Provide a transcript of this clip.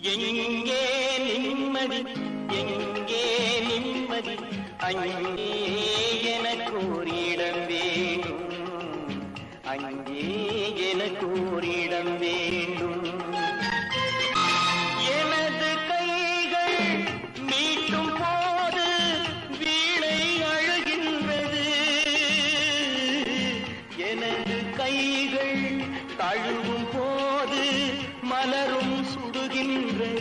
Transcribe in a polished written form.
எங்கே நிம்மதி, எங்கே நிம்மதி, அங்கே எனக்கு ஒரு இடம் வேண்டும், அங்கே எனக்கு ஒரு இடம் வேண்டும். எனது கைகள் மீட்டும் போது வீணை அழுகின்றது, எனது கைகள் தழுவும் போது மலரும் சுடுகின்றது.